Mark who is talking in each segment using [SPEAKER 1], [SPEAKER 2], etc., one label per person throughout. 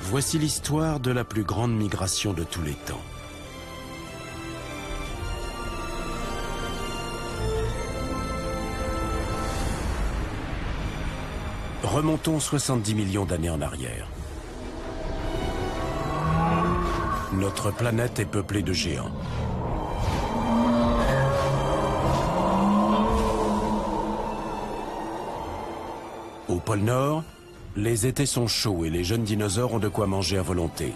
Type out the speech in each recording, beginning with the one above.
[SPEAKER 1] Voici l'histoire de la plus grande migration de tous les temps. Remontons 70 millions d'années en arrière. Notre planète est peuplée de géants. Au pôle Nord, les étés sont chauds et les jeunes dinosaures ont de quoi manger à volonté.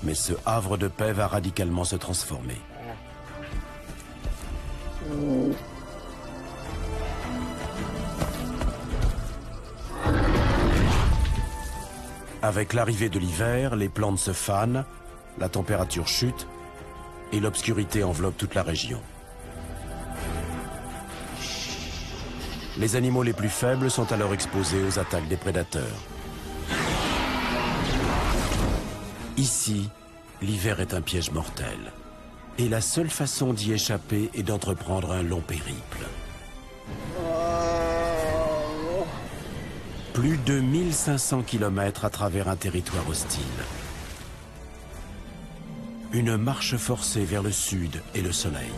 [SPEAKER 1] Mais ce havre de paix va radicalement se transformer. Avec l'arrivée de l'hiver, les plantes se fanent, la température chute et l'obscurité enveloppe toute la région. Les animaux les plus faibles sont alors exposés aux attaques des prédateurs. Ici, l'hiver est un piège mortel. Et la seule façon d'y échapper est d'entreprendre un long périple. Plus de 1500 km à travers un territoire hostile. Une marche forcée vers le sud et le soleil.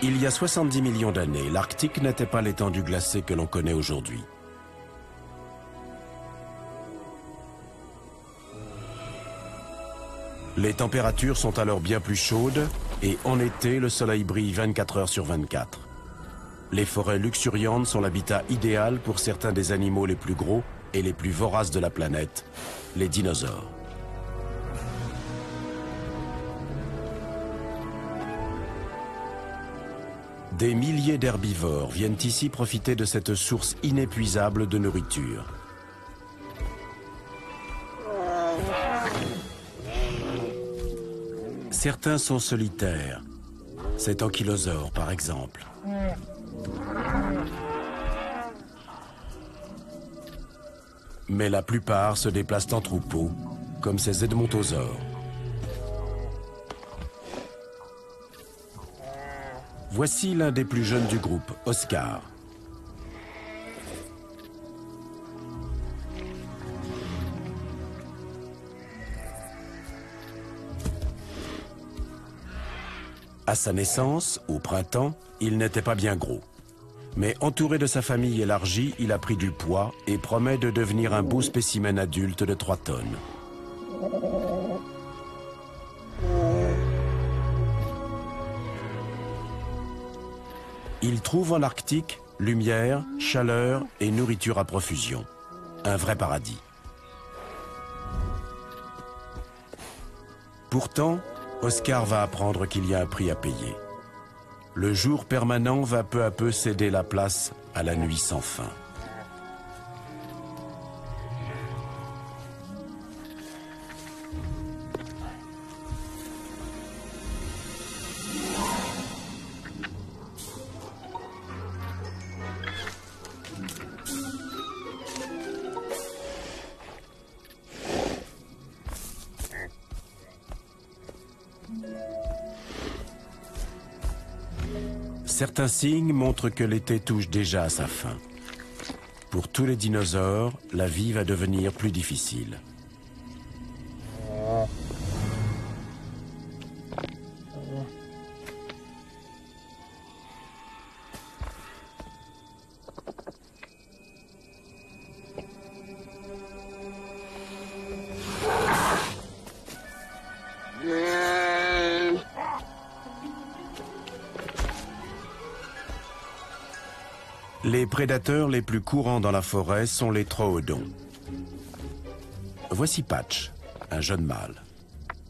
[SPEAKER 1] Il y a 70 millions d'années, l'Arctique n'était pas l'étendue glacée que l'on connaît aujourd'hui. Les températures sont alors bien plus chaudes et en été, le soleil brille 24 heures sur 24. Les forêts luxuriantes sont l'habitat idéal pour certains des animaux les plus gros et les plus voraces de la planète, les dinosaures. Des milliers d'herbivores viennent ici profiter de cette source inépuisable de nourriture. Certains sont solitaires. C'est Ankylosaure, par exemple. Mais la plupart se déplacent en troupeau, comme ces Edmontosaures. Voici l'un des plus jeunes du groupe, Oscar. À sa naissance, au printemps, il n'était pas bien gros. Mais entouré de sa famille élargie, il a pris du poids et promet de devenir un beau spécimen adulte de 3 tonnes. Il trouve en Arctique lumière, chaleur et nourriture à profusion. Un vrai paradis. Pourtant, Oscar va apprendre qu'il y a un prix à payer. Le jour permanent va peu à peu céder la place à la nuit sans fin. Certains signes montrent que l'été touche déjà à sa fin. Pour tous les dinosaures, la vie va devenir plus difficile. Les prédateurs les plus courants dans la forêt sont les troodons. Voici Patch, un jeune mâle.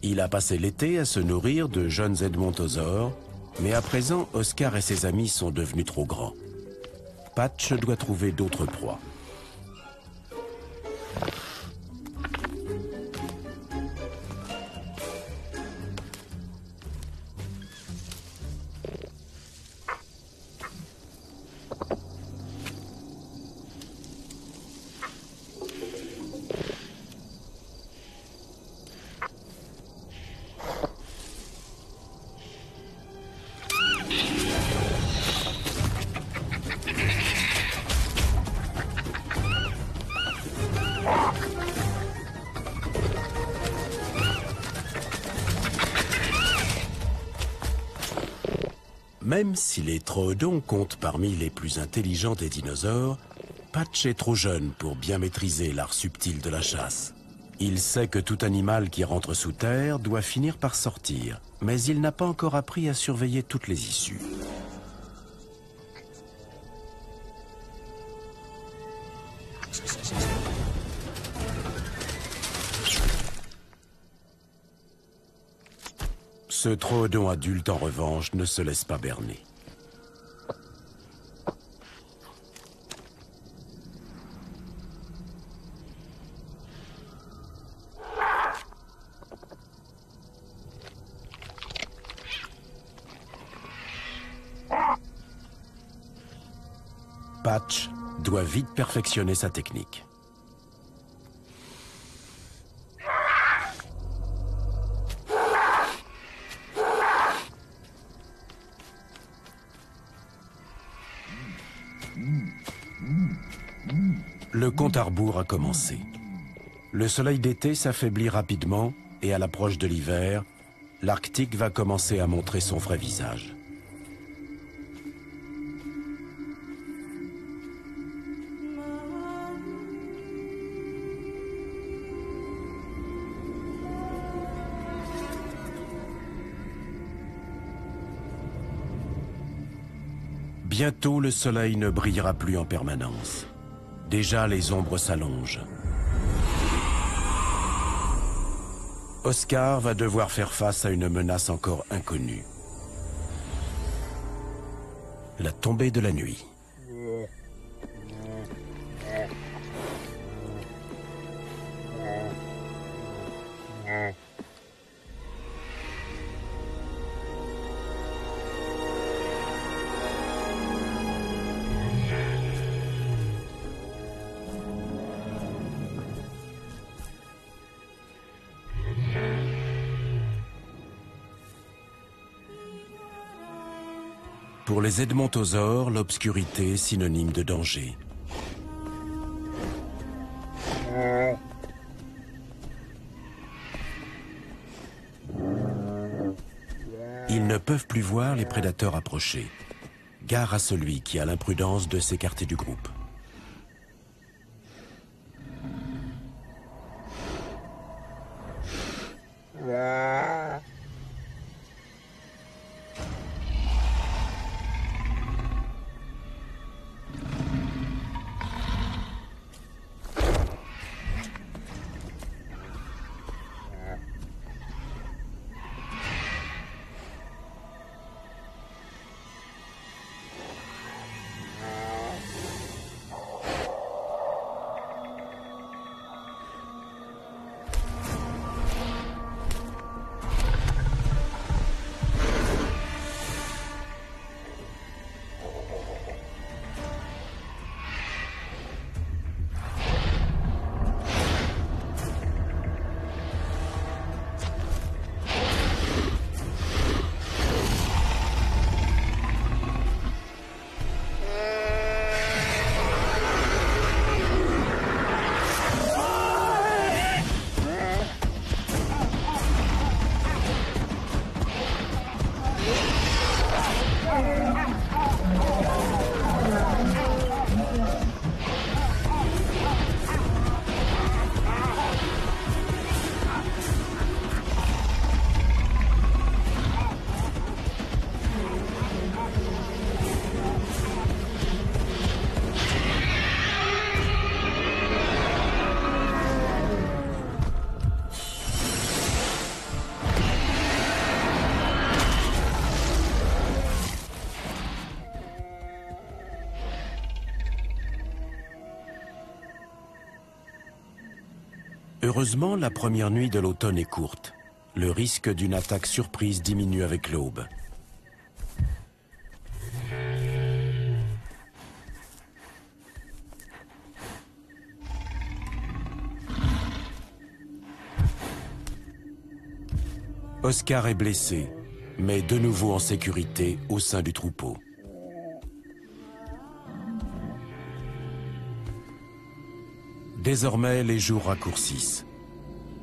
[SPEAKER 1] Il a passé l'été à se nourrir de jeunes Edmontosaures, mais à présent, Oscar et ses amis sont devenus trop grands. Patch doit trouver d'autres proies. Même si les troodons comptent parmi les plus intelligents des dinosaures, Patch est trop jeune pour bien maîtriser l'art subtil de la chasse. Il sait que tout animal qui rentre sous terre doit finir par sortir, mais il n'a pas encore appris à surveiller toutes les issues. Ce troodon adulte, en revanche, ne se laisse pas berner. Patch doit vite perfectionner sa technique. Le compte à rebours a commencé. Le soleil d'été s'affaiblit rapidement et à l'approche de l'hiver, l'Arctique va commencer à montrer son vrai visage. Bientôt, le soleil ne brillera plus en permanence. Déjà, les ombres s'allongent. Oscar va devoir faire face à une menace encore inconnue. La tombée de la nuit. Pour les edmontosaures, l'obscurité est synonyme de danger. Ils ne peuvent plus voir les prédateurs approcher. Gare à celui qui a l'imprudence de s'écarter du groupe. Heureusement, la première nuit de l'automne est courte. Le risque d'une attaque surprise diminue avec l'aube. Oscar est blessé, mais de nouveau en sécurité au sein du troupeau. Désormais, les jours raccourcissent.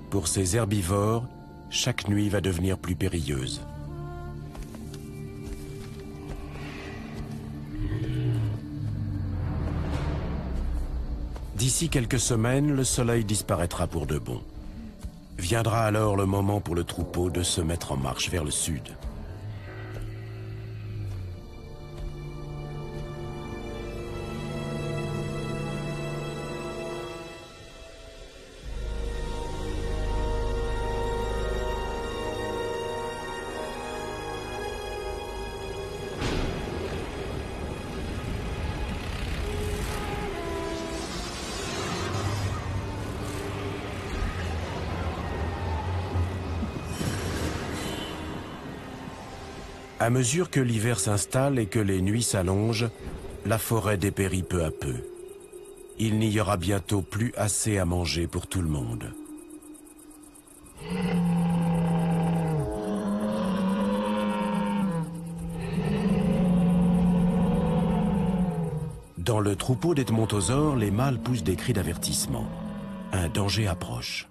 [SPEAKER 1] Pour ces herbivores, chaque nuit va devenir plus périlleuse. D'ici quelques semaines, le soleil disparaîtra pour de bon. Viendra alors le moment pour le troupeau de se mettre en marche vers le sud. À mesure que l'hiver s'installe et que les nuits s'allongent, la forêt dépérit peu à peu. Il n'y aura bientôt plus assez à manger pour tout le monde. Dans le troupeau d'Edmontosaures, les mâles poussent des cris d'avertissement. Un danger approche.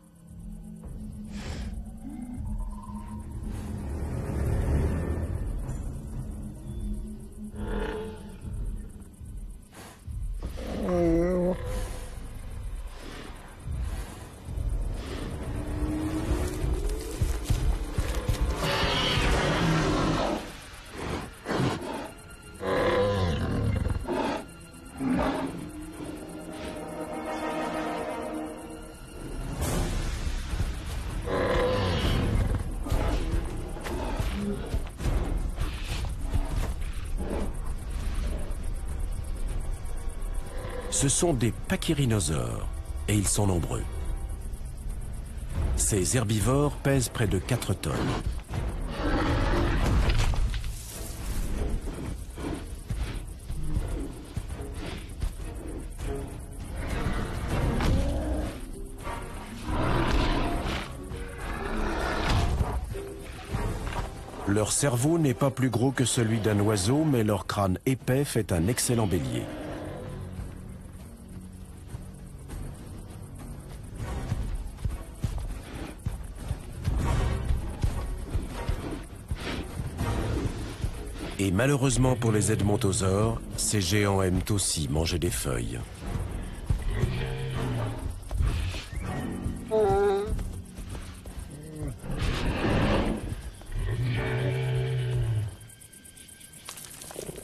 [SPEAKER 1] Ce sont des pachyrhinosaures, et ils sont nombreux. Ces herbivores pèsent près de 4 tonnes. Leur cerveau n'est pas plus gros que celui d'un oiseau, mais leur crâne épais fait un excellent bélier. Et malheureusement pour les Edmontosaures, ces géants aiment aussi manger des feuilles.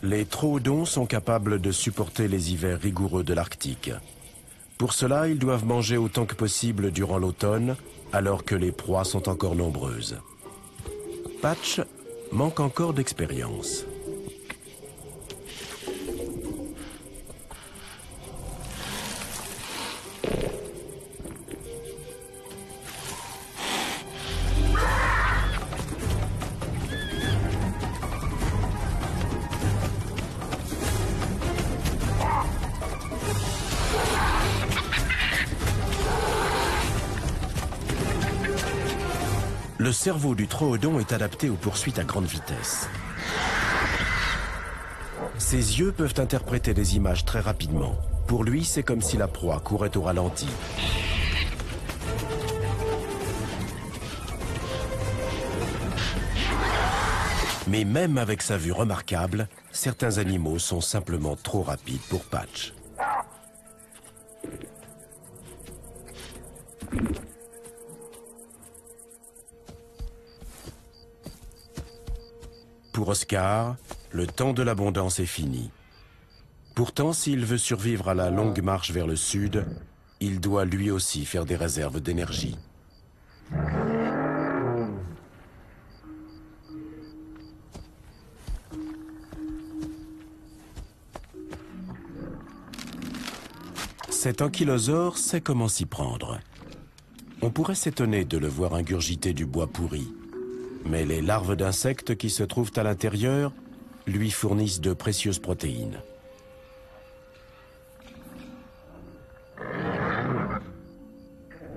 [SPEAKER 1] Les troodons sont capables de supporter les hivers rigoureux de l'Arctique. Pour cela, ils doivent manger autant que possible durant l'automne, alors que les proies sont encore nombreuses. Patch manque encore d'expérience. Le cerveau du troodon est adapté aux poursuites à grande vitesse. Ses yeux peuvent interpréter des images très rapidement. Pour lui, c'est comme si la proie courait au ralenti. Mais même avec sa vue remarquable, certains animaux sont simplement trop rapides pour Patch. Pour Oscar, le temps de l'abondance est fini. Pourtant, s'il veut survivre à la longue marche vers le sud, il doit lui aussi faire des réserves d'énergie. Cet ankylosaure sait comment s'y prendre. On pourrait s'étonner de le voir ingurgiter du bois pourri. Mais les larves d'insectes qui se trouvent à l'intérieur lui fournissent de précieuses protéines.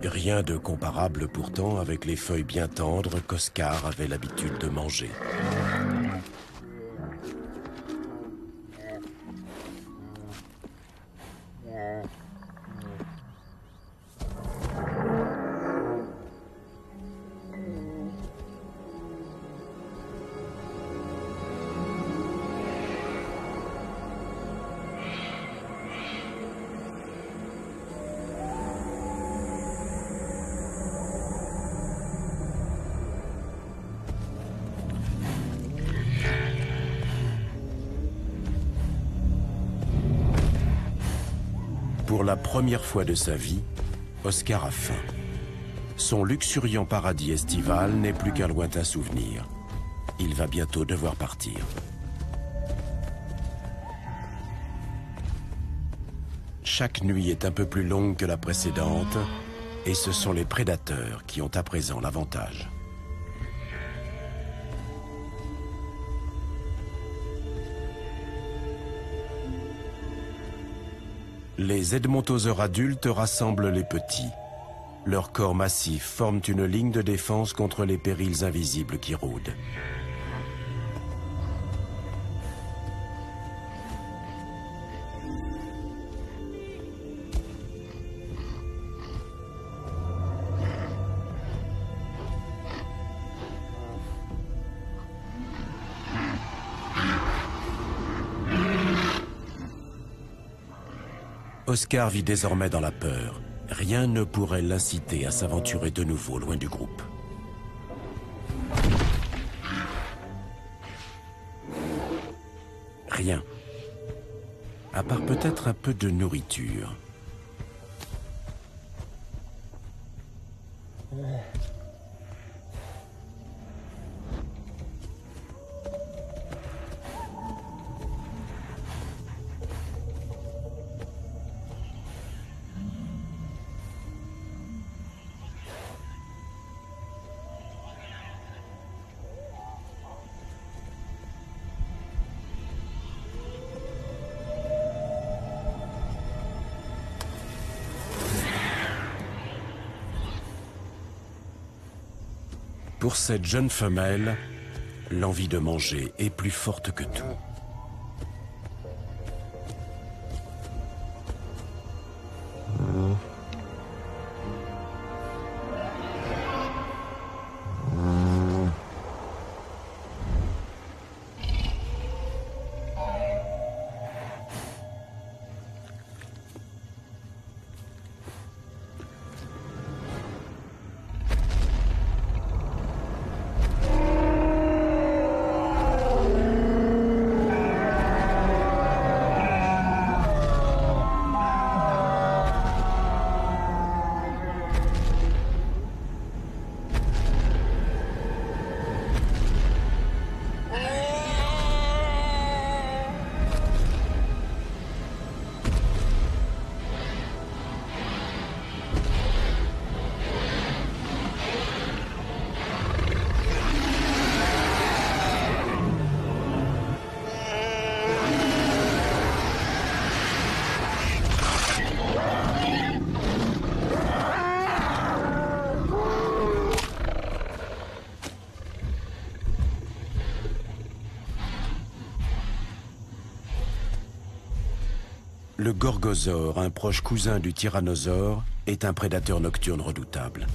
[SPEAKER 1] Rien de comparable pourtant avec les feuilles bien tendres qu'Oscar avait l'habitude de manger. la première fois de sa vie, Oscar a faim. Son luxuriant paradis estival n'est plus qu'un lointain souvenir. Il va bientôt devoir partir. Chaque nuit est un peu plus longue que la précédente, et ce sont les prédateurs qui ont à présent l'avantage. Les edmontosaures adultes rassemblent les petits. Leurs corps massifs forment une ligne de défense contre les périls invisibles qui rôdent. Oscar vit désormais dans la peur. Rien ne pourrait l'inciter à s'aventurer de nouveau loin du groupe. Rien. À part peut-être un peu de nourriture. Pour cette jeune femelle, l'envie de manger est plus forte que tout. Le gorgosaure, un proche cousin du tyrannosaure, est un prédateur nocturne redoutable.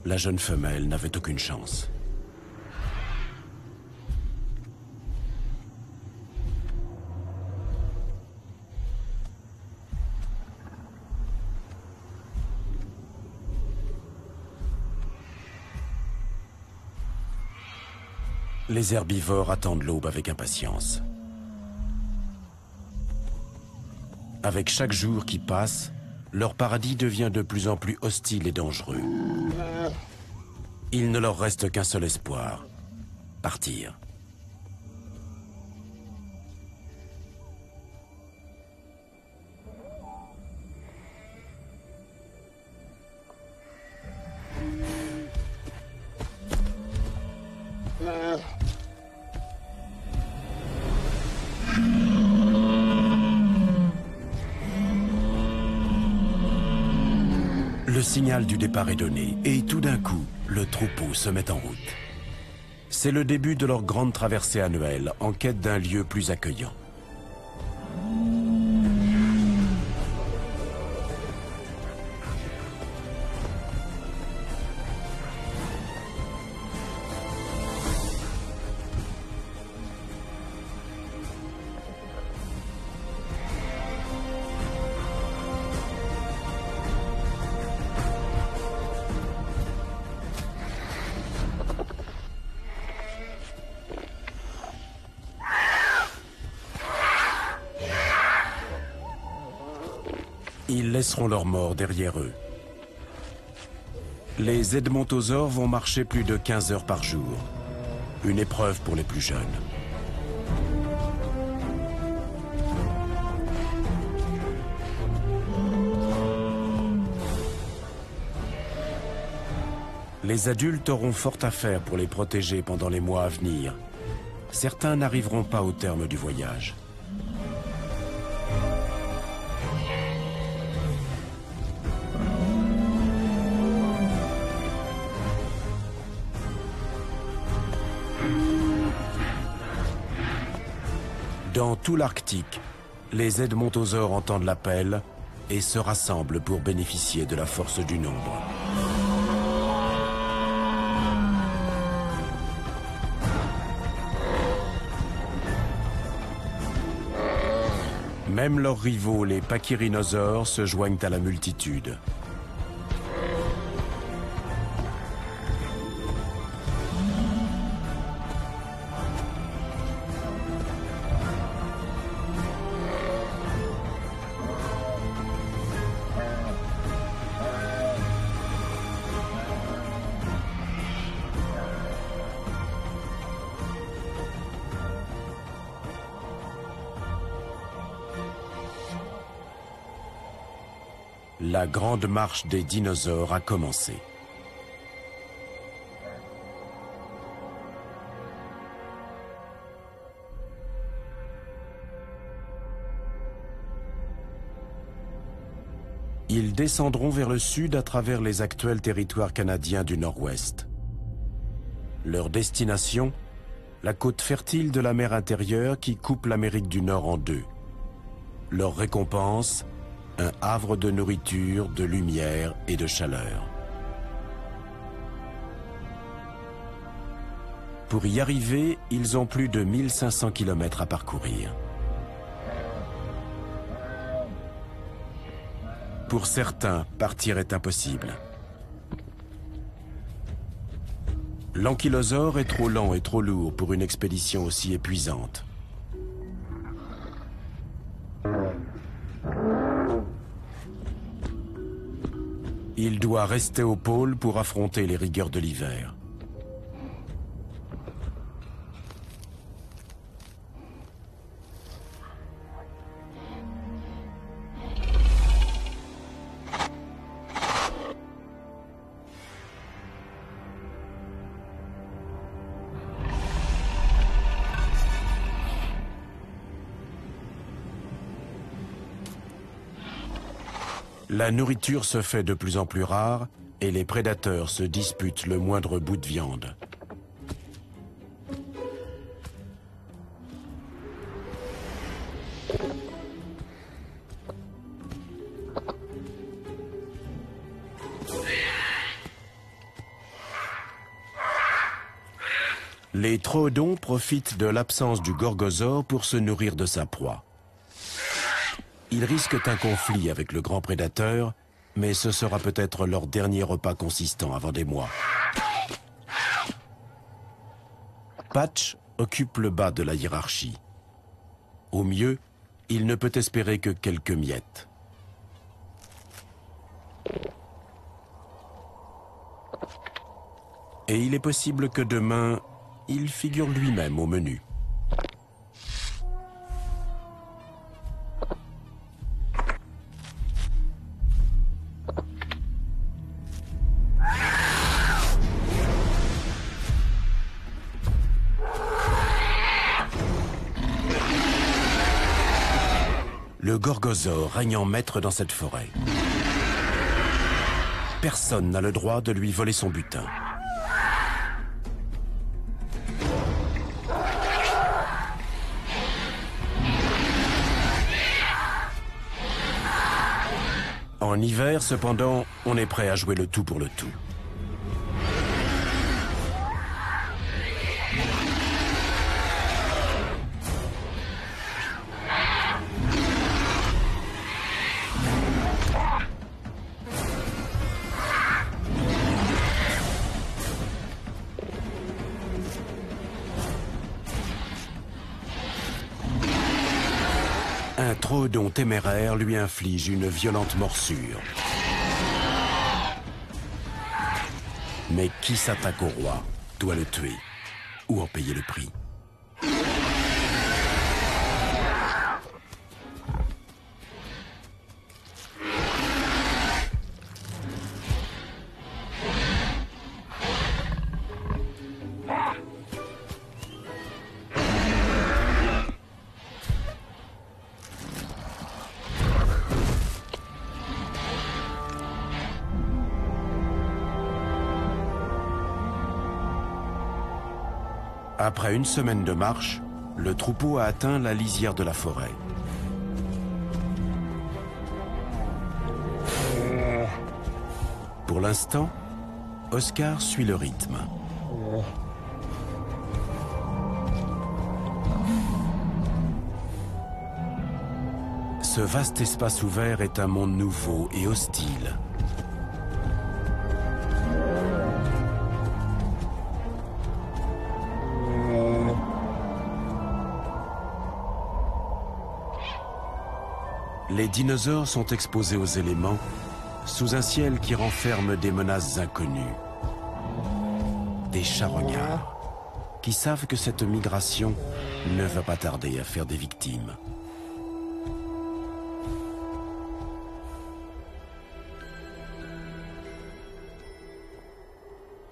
[SPEAKER 1] La jeune femelle n'avait aucune chance. Les herbivores attendent l'aube avec impatience. Avec chaque jour qui passe, leur paradis devient de plus en plus hostile et dangereux. Il ne leur reste qu'un seul espoir, partir. Le signal du départ est donné et tout d'un coup, le troupeau se met en route. C'est le début de leur grande traversée annuelle en quête d'un lieu plus accueillant. Ils laisseront leurs morts derrière eux. Les edmontosaures vont marcher plus de 15 heures par jour. Une épreuve pour les plus jeunes. Les adultes auront fort à faire pour les protéger pendant les mois à venir. Certains n'arriveront pas au terme du voyage. Dans tout l'Arctique, les edmontosaures entendent l'appel et se rassemblent pour bénéficier de la force du nombre. Même leurs rivaux, les pachyrhinosaures, se joignent à la multitude. La grande marche des dinosaures a commencé. Ils descendront vers le sud à travers les actuels territoires canadiens du Nord-Ouest. Leur destination, la côte fertile de la mer intérieure qui coupe l'Amérique du Nord en deux. Leur récompense, un havre de nourriture, de lumière et de chaleur. Pour y arriver, ils ont plus de 1500 km à parcourir. Pour certains, partir est impossible. L'ankylosaure est trop lent et trop lourd pour une expédition aussi épuisante. Il doit rester au pôle pour affronter les rigueurs de l'hiver. La nourriture se fait de plus en plus rare et les prédateurs se disputent le moindre bout de viande. Les troodons profitent de l'absence du gorgosaure pour se nourrir de sa proie. Ils risquent un conflit avec le grand prédateur, mais ce sera peut-être leur dernier repas consistant avant des mois. Patch occupe le bas de la hiérarchie. Au mieux, il ne peut espérer que quelques miettes. Et il est possible que demain, il figure lui-même au menu. Le gorgosaure règne en maître dans cette forêt. Personne n'a le droit de lui voler son butin. En hiver, cependant, on est prêt à jouer le tout pour le tout. Un Troodon téméraire lui inflige une violente morsure. Mais qui s'attaque au roi doit le tuer ou en payer le prix. Après une semaine de marche, le troupeau a atteint la lisière de la forêt. Pour l'instant, Oscar suit le rythme. Ce vaste espace ouvert est un monde nouveau et hostile. Les dinosaures sont exposés aux éléments, sous un ciel qui renferme des menaces inconnues. Des charognards, qui savent que cette migration ne va pas tarder à faire des victimes.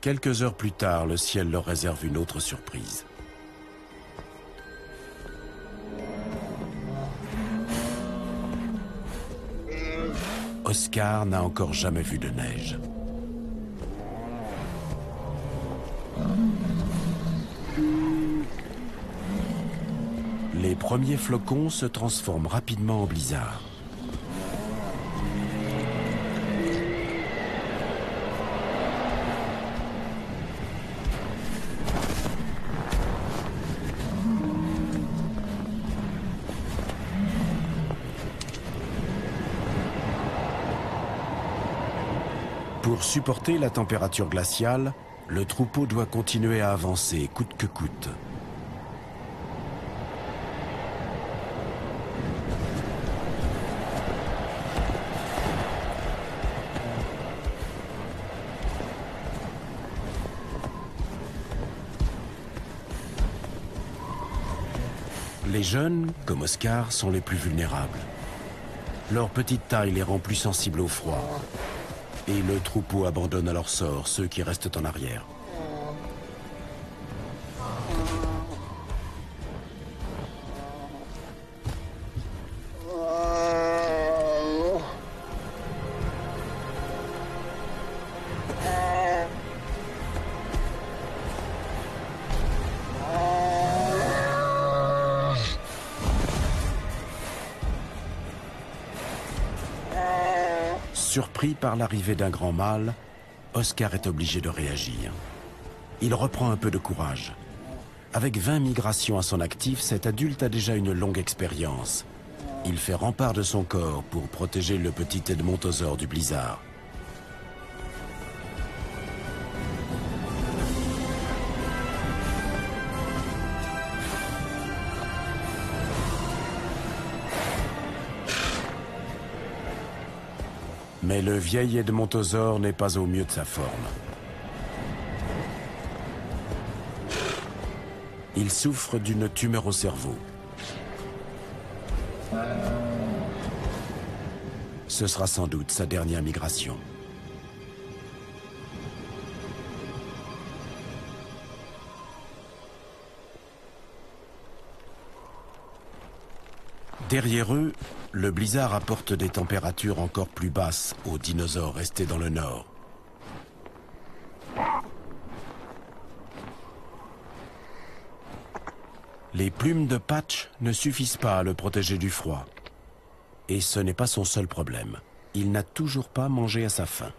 [SPEAKER 1] Quelques heures plus tard, le ciel leur réserve une autre surprise. Oscar n'a encore jamais vu de neige. Les premiers flocons se transforment rapidement en blizzard. Pour supporter la température glaciale, le troupeau doit continuer à avancer coûte que coûte. Les jeunes, comme Oscar, sont les plus vulnérables. Leur petite taille les rend plus sensibles au froid. Et le troupeau abandonne à leur sort ceux qui restent en arrière. Surpris par l'arrivée d'un grand mâle, Oscar est obligé de réagir. Il reprend un peu de courage. Avec 20 migrations à son actif, cet adulte a déjà une longue expérience. Il fait rempart de son corps pour protéger le petit Edmontosaure du blizzard. Mais le vieil Edmontosaure n'est pas au mieux de sa forme. Il souffre d'une tumeur au cerveau. Ce sera sans doute sa dernière migration. Derrière eux, le blizzard apporte des températures encore plus basses aux dinosaures restés dans le nord. Les plumes de Patch ne suffisent pas à le protéger du froid. Et ce n'est pas son seul problème. Il n'a toujours pas mangé à sa faim.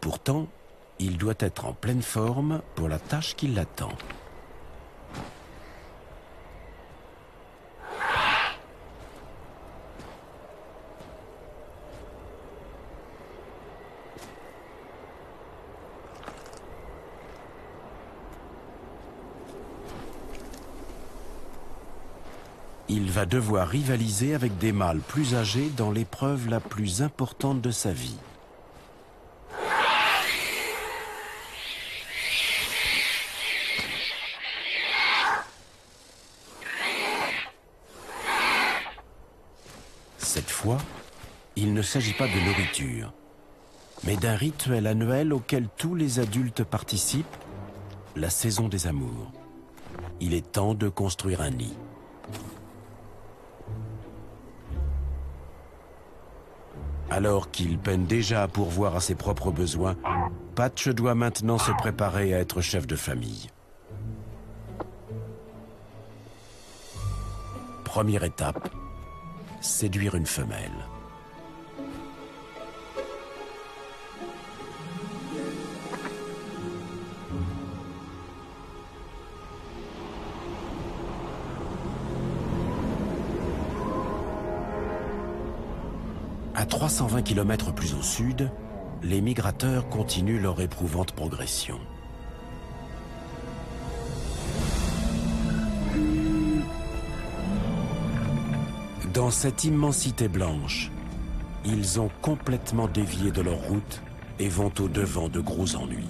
[SPEAKER 1] Pourtant, il doit être en pleine forme pour la tâche qui l'attend. il va devoir rivaliser avec des mâles plus âgés dans l'épreuve la plus importante de sa vie. Cette fois, il ne s'agit pas de nourriture, mais d'un rituel annuel auquel tous les adultes participent, la saison des amours. Il est temps de construire un nid. Alors qu'il peine déjà à pourvoir à ses propres besoins, Patch doit maintenant se préparer à être chef de famille. Première étape, séduire une femelle. À 320 km plus au sud, les migrateurs continuent leur éprouvante progression. Dans cette immensité blanche, ils ont complètement dévié de leur route et vont au-devant de gros ennuis.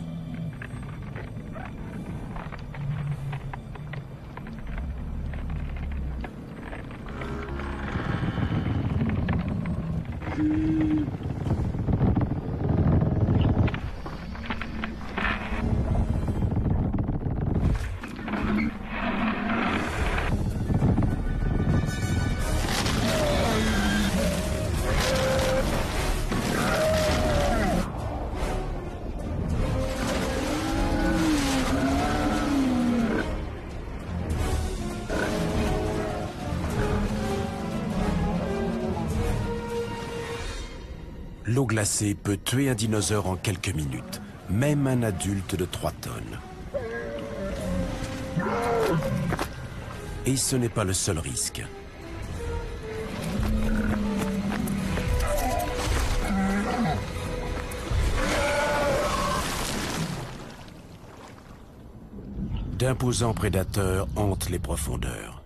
[SPEAKER 1] L'eau glacée peut tuer un dinosaure en quelques minutes, même un adulte de 3 tonnes. Et ce n'est pas le seul risque. D'imposants prédateurs hantent les profondeurs.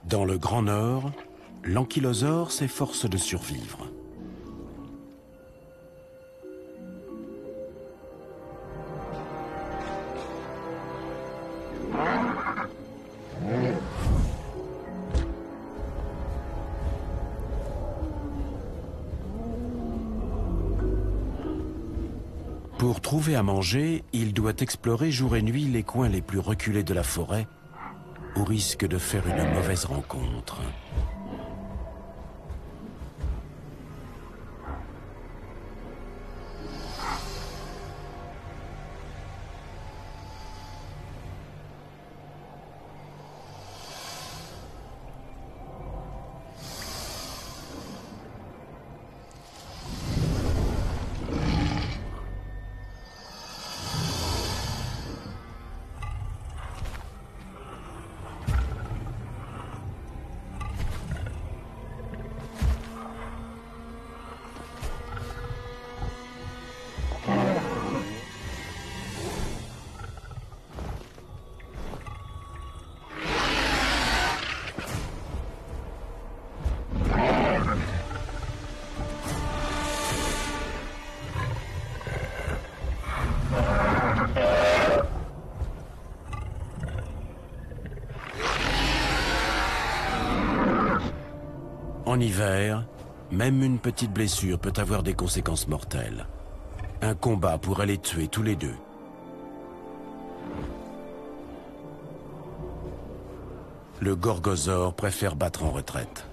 [SPEAKER 1] Dans le Grand Nord, l'ankylosaure s'efforce de survivre. Pour trouver à manger, il doit explorer jour et nuit les coins les plus reculés de la forêt, au risque de faire une mauvaise rencontre. En hiver, même une petite blessure peut avoir des conséquences mortelles. Un combat pourrait les tuer tous les deux. Le gorgosaure préfère battre en retraite.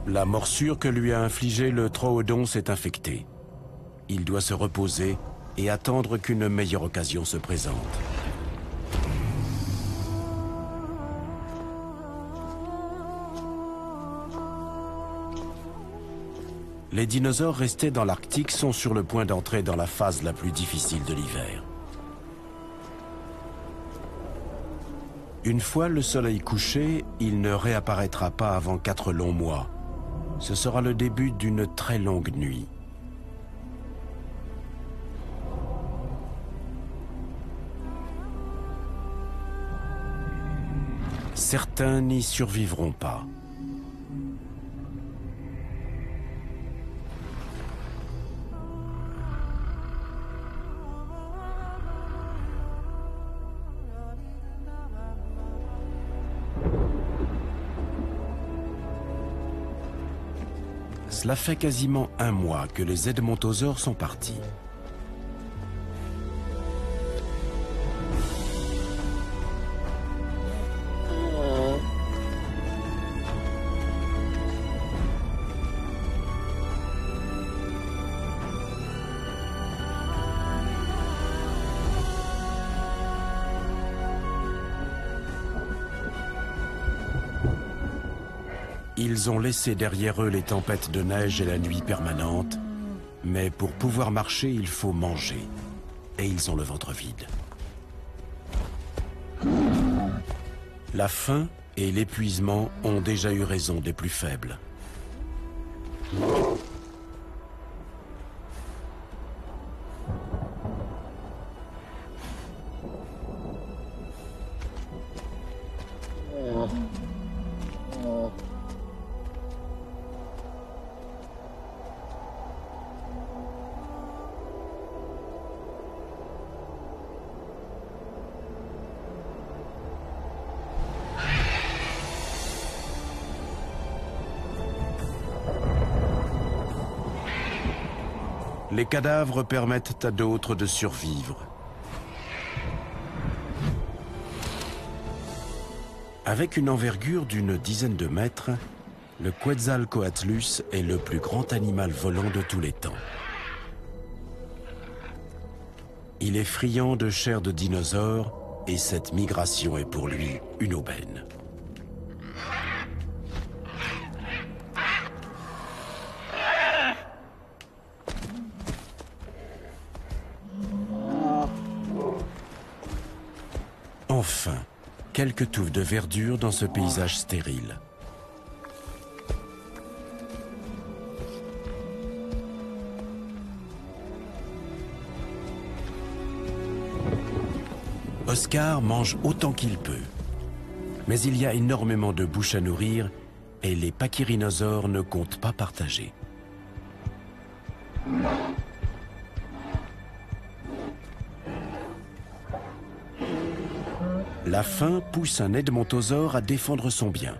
[SPEAKER 1] La morsure que lui a infligée le Troodon s'est infectée. Il doit se reposer et attendre qu'une meilleure occasion se présente. Les dinosaures restés dans l'Arctique sont sur le point d'entrer dans la phase la plus difficile de l'hiver. Une fois le soleil couché, il ne réapparaîtra pas avant 4 longs mois. Ce sera le début d'une très longue nuit. Certains n'y survivront pas. Cela fait quasiment 1 mois que les edmontosaures sont partis. Ils ont laissé derrière eux les tempêtes de neige et la nuit permanente, mais pour pouvoir marcher, il faut manger. Et ils ont le ventre vide. La faim et l'épuisement ont déjà eu raison des plus faibles. Les cadavres permettent à d'autres de survivre. Avec une envergure d'une dizaine de mètres, le Quetzalcoatlus est le plus grand animal volant de tous les temps. Il est friand de chair de dinosaure et cette migration est pour lui une aubaine. Enfin, quelques touffes de verdure dans ce paysage stérile. Oscar mange autant qu'il peut. Mais il y a énormément de bouches à nourrir et les pachyrhinosaures ne comptent pas partager. La faim pousse un edmontosaure à défendre son bien.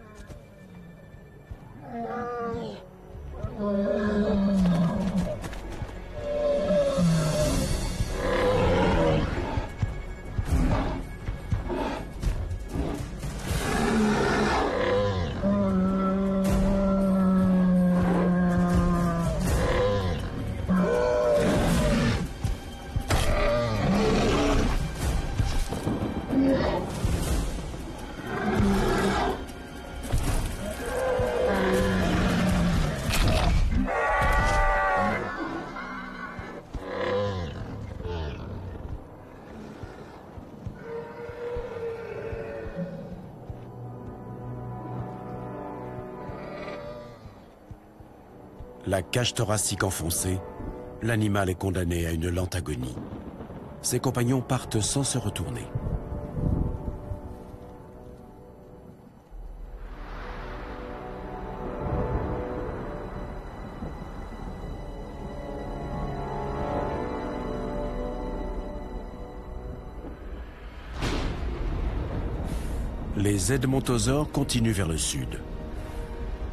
[SPEAKER 1] La cage thoracique enfoncée, l'animal est condamné à une lente agonie. Ses compagnons partent sans se retourner. Les Edmontosaures continuent vers le sud.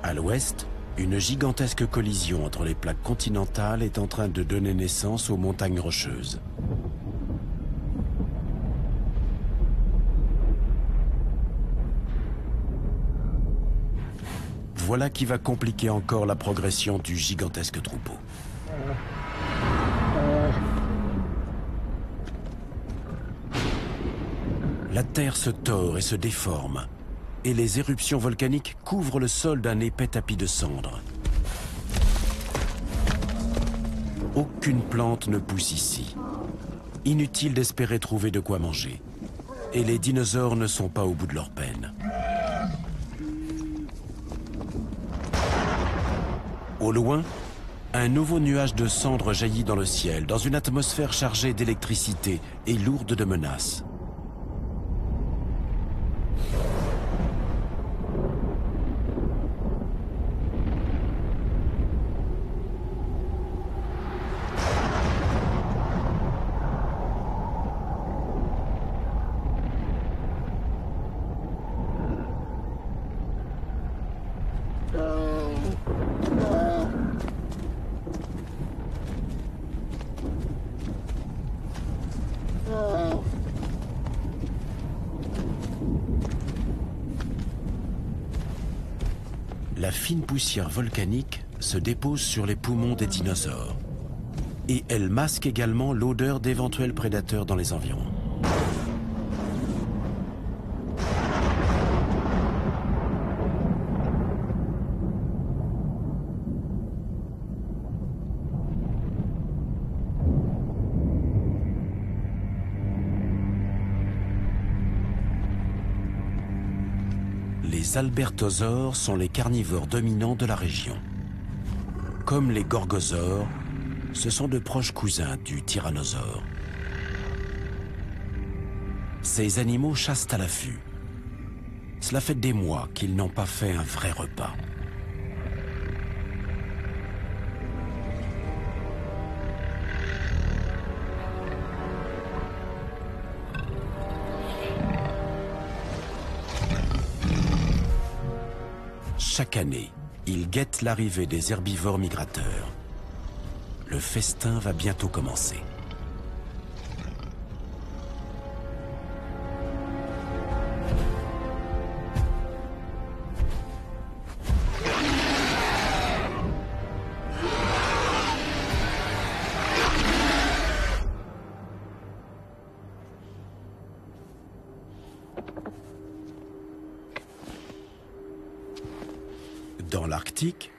[SPEAKER 1] À l'ouest, une gigantesque collision entre les plaques continentales est en train de donner naissance aux montagnes rocheuses. Voilà qui va compliquer encore la progression du gigantesque troupeau. La terre se tord et se déforme, et les éruptions volcaniques couvrent le sol d'un épais tapis de cendres. Aucune plante ne pousse ici. Inutile d'espérer trouver de quoi manger. Et les dinosaures ne sont pas au bout de leur peine. Au loin, un nouveau nuage de cendres jaillit dans le ciel, dans une atmosphère chargée d'électricité et lourde de menaces. La fine poussière volcanique se dépose sur les poumons des dinosaures. Et elle masque également l'odeur d'éventuels prédateurs dans les environs. Les albertosaures sont les carnivores dominants de la région. Comme les gorgosaures, ce sont de proches cousins du tyrannosaure. Ces animaux chassent à l'affût. Cela fait des mois qu'ils n'ont pas fait un vrai repas. Chaque année, ils guettent l'arrivée des herbivores migrateurs. Le festin va bientôt commencer. Dans l'Arctique,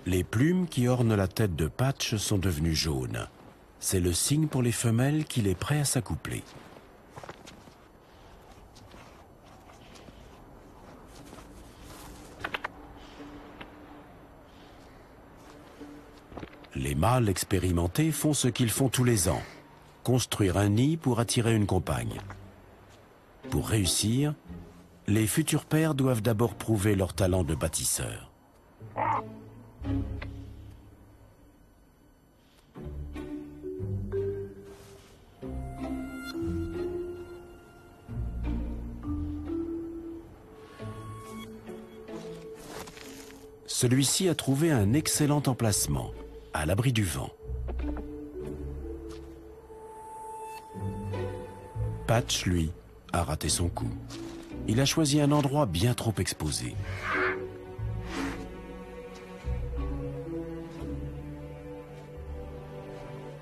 [SPEAKER 1] les plumes qui ornent la tête de Patch sont devenues jaunes. C'est le signe pour les femelles qu'il est prêt à s'accoupler. Les mâles expérimentés font ce qu'ils font tous les ans, construire un nid pour attirer une compagne. Pour réussir, les futurs pères doivent d'abord prouver leur talent de bâtisseur. Celui-ci a trouvé un excellent emplacement, à l'abri du vent. Patch, lui, a raté son coup. Il a choisi un endroit bien trop exposé.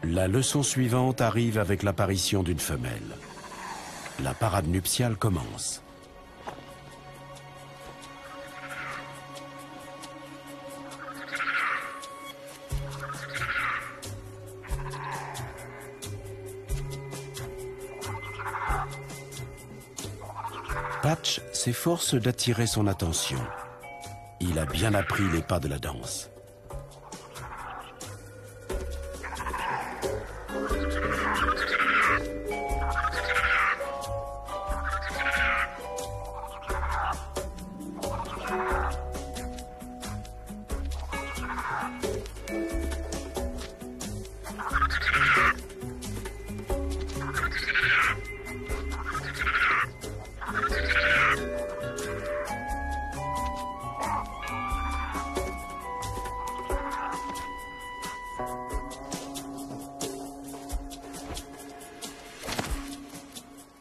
[SPEAKER 1] La leçon suivante arrive avec l'apparition d'une femelle. La parade nuptiale commence. Patch s'efforce d'attirer son attention. Il a bien appris les pas de la danse.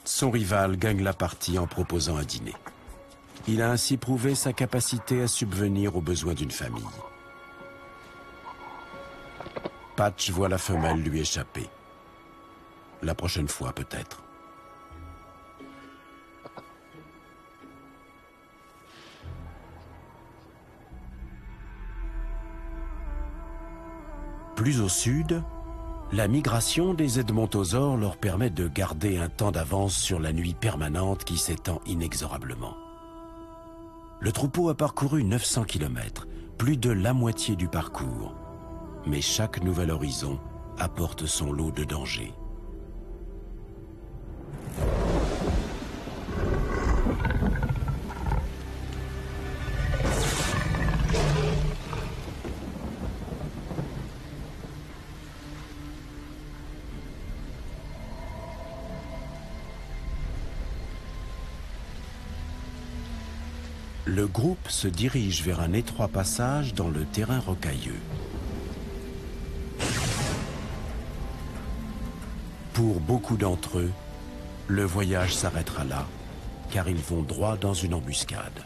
[SPEAKER 1] Son rival gagne la partie en proposant un dîner. Il a ainsi prouvé sa capacité à subvenir aux besoins d'une famille. Patch voit la femelle lui échapper. La prochaine fois, peut-être. Plus au sud, la migration des edmontosaures leur permet de garder un temps d'avance sur la nuit permanente qui s'étend inexorablement. Le troupeau a parcouru 900 km, plus de la moitié du parcours. Mais chaque nouvel horizon apporte son lot de dangers. Le groupe se dirige vers un étroit passage dans le terrain rocailleux. Pour beaucoup d'entre eux, le voyage s'arrêtera là, car ils vont droit dans une embuscade.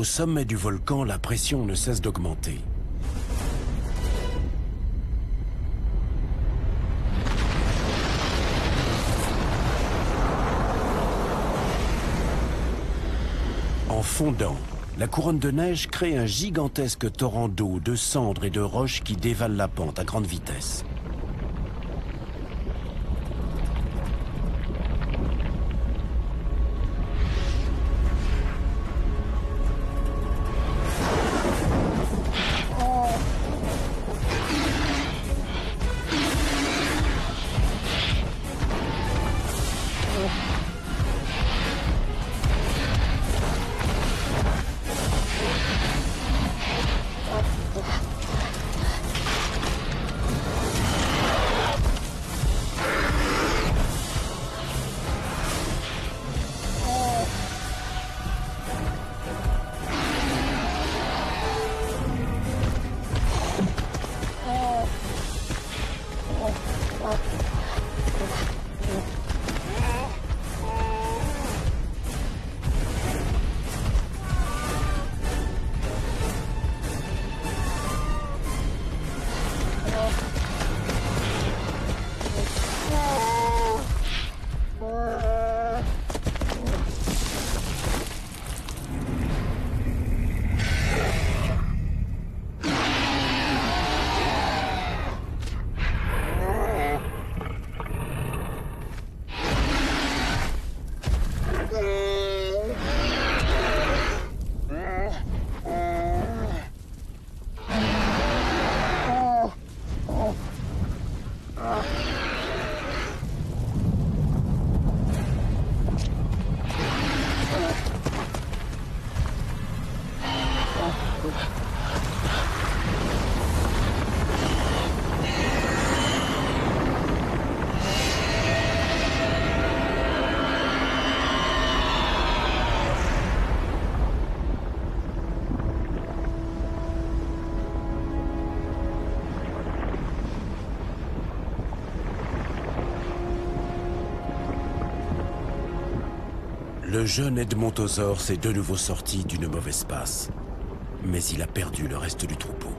[SPEAKER 1] Au sommet du volcan, la pression ne cesse d'augmenter. En fondant, la couronne de neige crée un gigantesque torrent d'eau, de cendres et de roches qui dévale la pente à grande vitesse. Le jeune Edmontosaure s'est de nouveau sorti d'une mauvaise passe, mais il a perdu le reste du troupeau.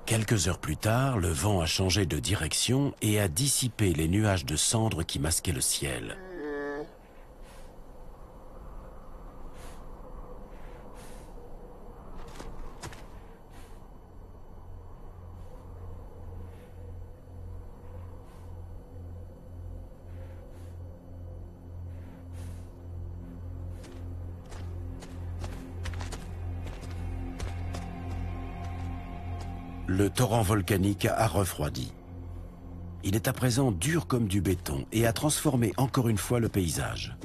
[SPEAKER 1] Quelques heures plus tard, le vent a changé de direction et a dissipé les nuages de cendres qui masquaient le ciel. Le torrent volcanique a refroidi. Il est à présent dur comme du béton et a transformé encore une fois le paysage.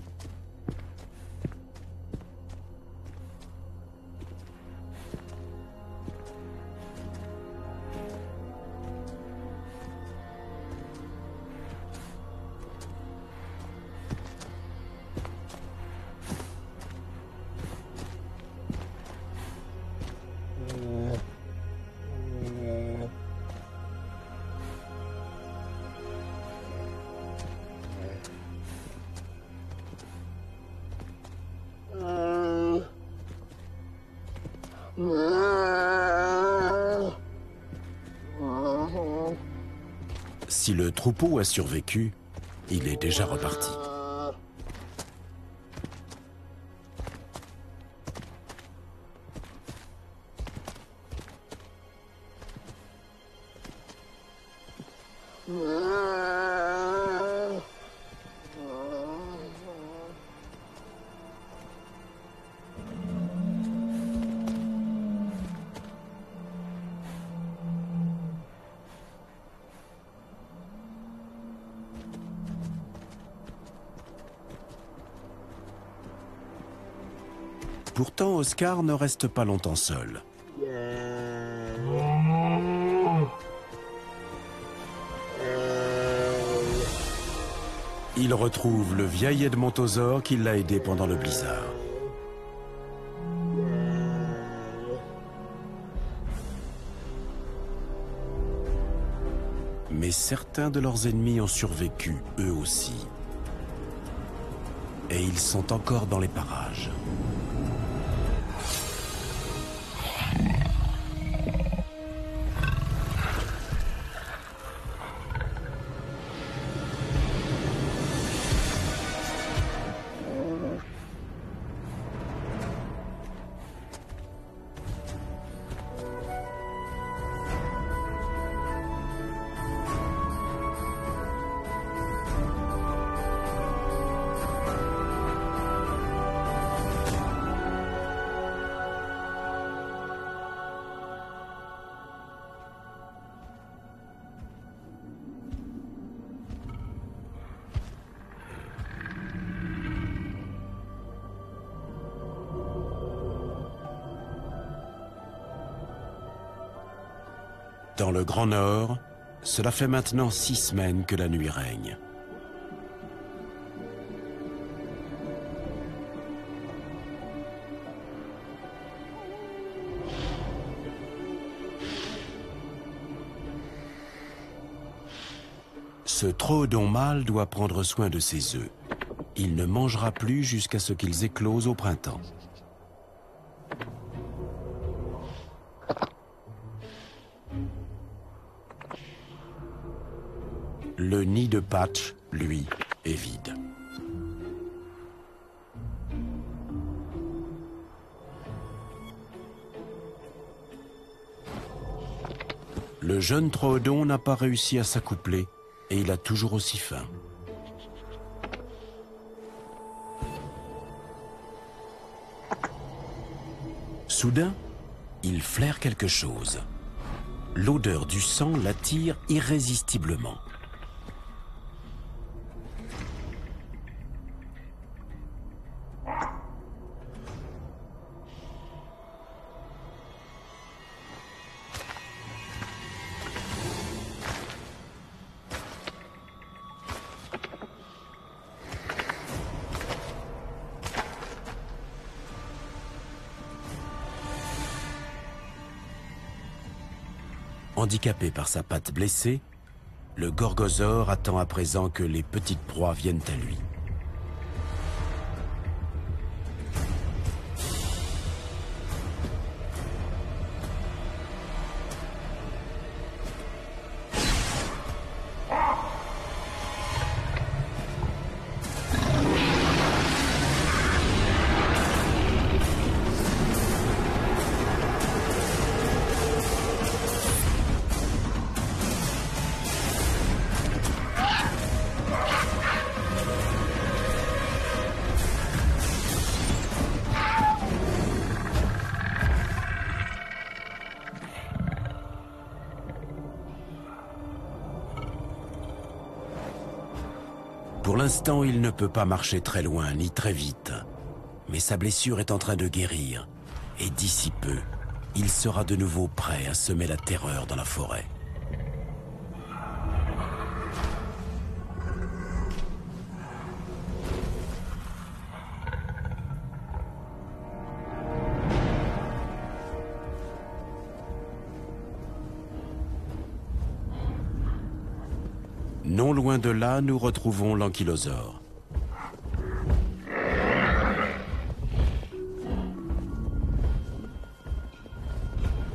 [SPEAKER 1] Si le troupeau a survécu, il est déjà reparti. Pourtant, Oscar ne reste pas longtemps seul. Il retrouve le vieil Edmontosaure qui l'a aidé pendant le blizzard. Mais certains de leurs ennemis ont survécu, eux aussi. Et ils sont encore dans les parages. Dans le Grand Nord, cela fait maintenant 6 semaines que la nuit règne. Ce troodon mâle doit prendre soin de ses œufs. Il ne mangera plus jusqu'à ce qu'ils éclosent au printemps. Le nid de Patch, lui, est vide. Le jeune troodon n'a pas réussi à s'accoupler et il a toujours aussi faim. Soudain, il flaire quelque chose. L'odeur du sang l'attire irrésistiblement. Handicapé par sa patte blessée, le gorgosaure attend à présent que les petites proies viennent à lui. Pour l'instant, il ne peut pas marcher très loin, ni très vite. Mais sa blessure est en train de guérir. Et d'ici peu, il sera de nouveau prêt à semer la terreur dans la forêt. Non loin de là, nous retrouvons l'ankylosaure.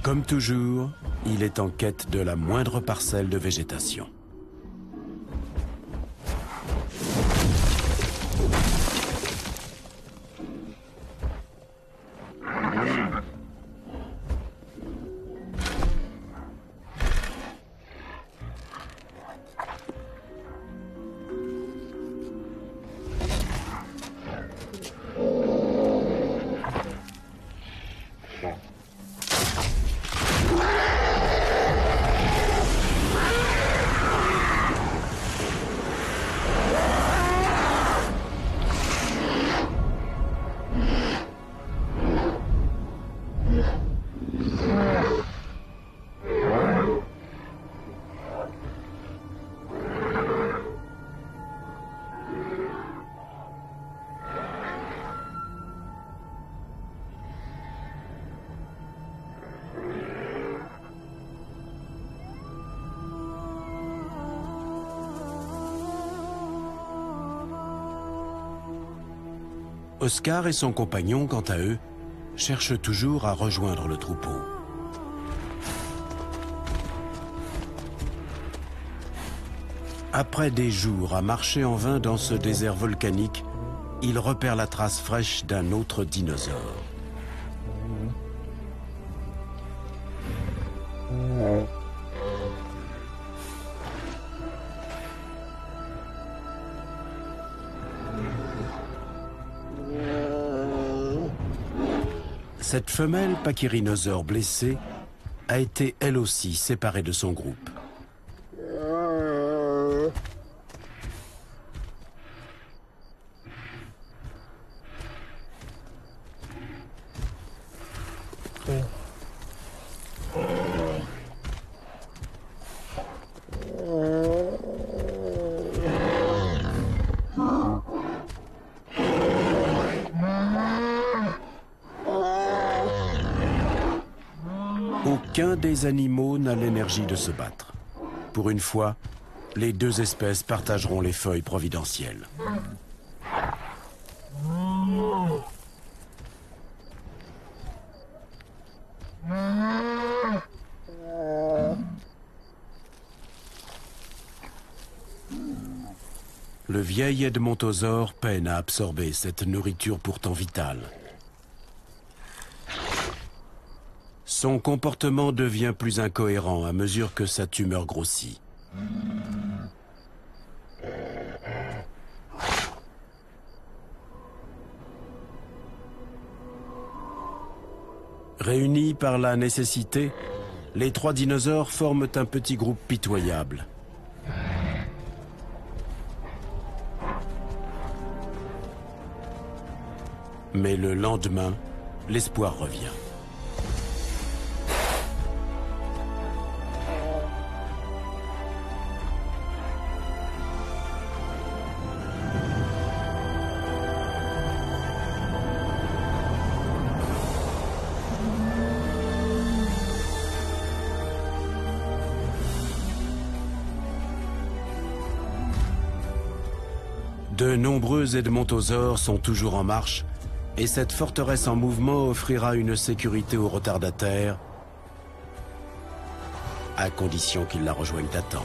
[SPEAKER 1] Comme toujours, il est en quête de la moindre parcelle de végétation. Oscar et son compagnon, quant à eux, cherchent toujours à rejoindre le troupeau. Après des jours à marcher en vain dans ce désert volcanique, ils repèrent la trace fraîche d'un autre dinosaure. Cette femelle pachyrhinosaure blessée a été elle aussi séparée de son groupe. Aucun des animaux n'a l'énergie de se battre. Pour une fois, les deux espèces partageront les feuilles providentielles. Le vieil edmontosaure peine à absorber cette nourriture pourtant vitale. Son comportement devient plus incohérent à mesure que sa tumeur grossit. Réunis par la nécessité, les trois dinosaures forment un petit groupe pitoyable. Mais le lendemain, l'espoir revient. De nombreux edmontosaures sont toujours en marche et cette forteresse en mouvement offrira une sécurité aux retardataires à condition qu'ils la rejoignent à temps.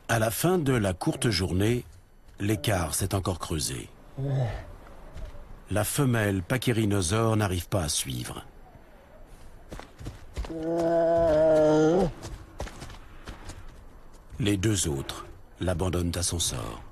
[SPEAKER 1] À la fin de la courte journée, l'écart s'est encore creusé. La femelle pachyrhinosaure n'arrive pas à suivre. Les deux autres l'abandonnent à son sort.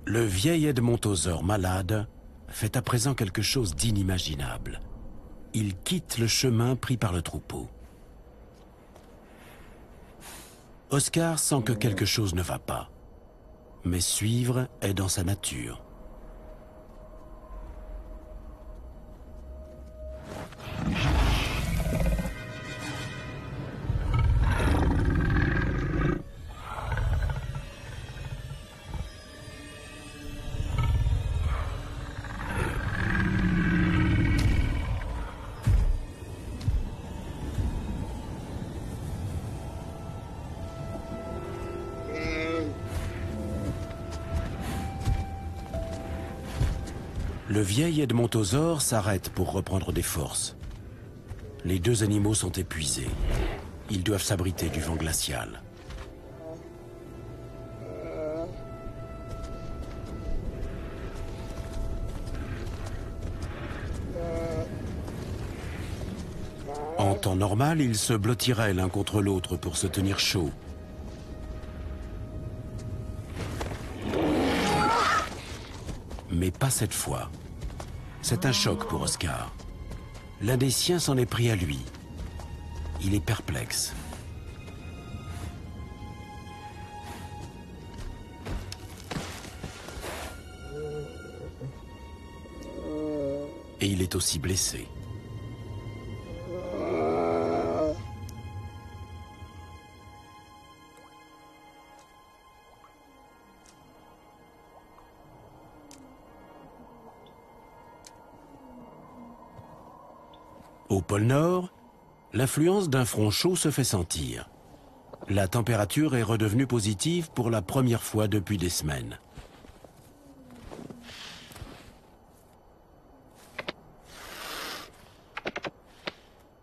[SPEAKER 1] Le vieil edmontosaure malade fait à présent quelque chose d'inimaginable. Il quitte le chemin pris par le troupeau. Oscar sent que quelque chose ne va pas, mais suivre est dans sa nature. Le vieil edmontosaure s'arrête pour reprendre des forces. Les deux animaux sont épuisés. Ils doivent s'abriter du vent glacial. En temps normal, ils se blottiraient l'un contre l'autre pour se tenir chaud. Mais pas cette fois. C'est un choc pour Oscar. L'un des siens s'en est pris à lui. Il est perplexe. Et il est aussi blessé. Au pôle Nord, l'influence d'un front chaud se fait sentir. La température est redevenue positive pour la première fois depuis des semaines.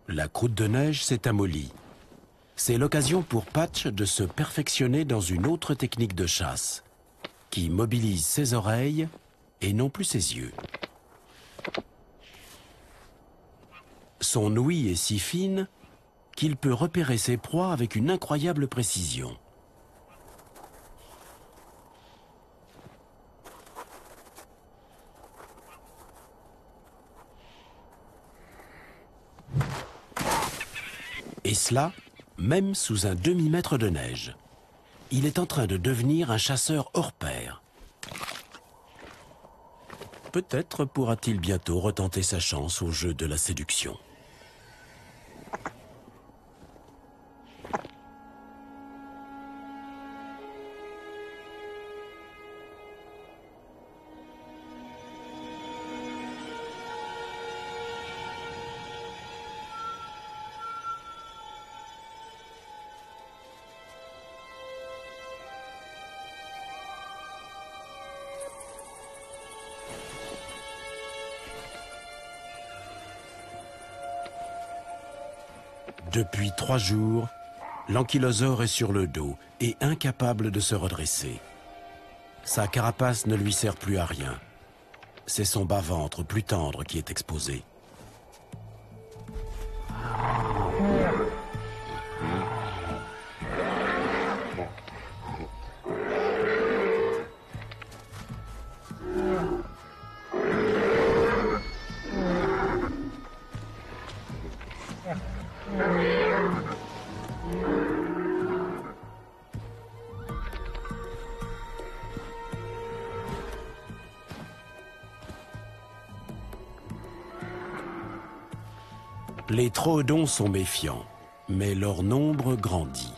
[SPEAKER 1] La croûte de neige s'est amollie. C'est l'occasion pour Patch de se perfectionner dans une autre technique de chasse, qui mobilise ses oreilles et non plus ses yeux. Son ouïe est si fine qu'il peut repérer ses proies avec une incroyable précision. Et cela, même sous un demi-mètre de neige. Il est en train de devenir un chasseur hors pair. Peut-être pourra-t-il bientôt retenter sa chance au jeu de la séduction. Depuis 3 jours, l'ankylosaure est sur le dos et incapable de se redresser. Sa carapace ne lui sert plus à rien. C'est son bas-ventre plus tendre qui est exposé. Les troodons sont méfiants, mais leur nombre grandit.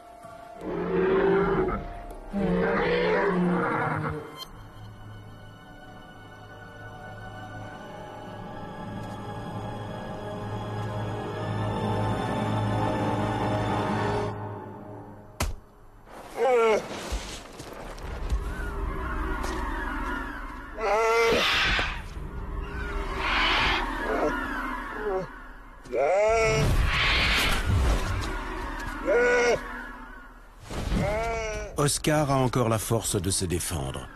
[SPEAKER 1] Oscar a encore la force de se défendre,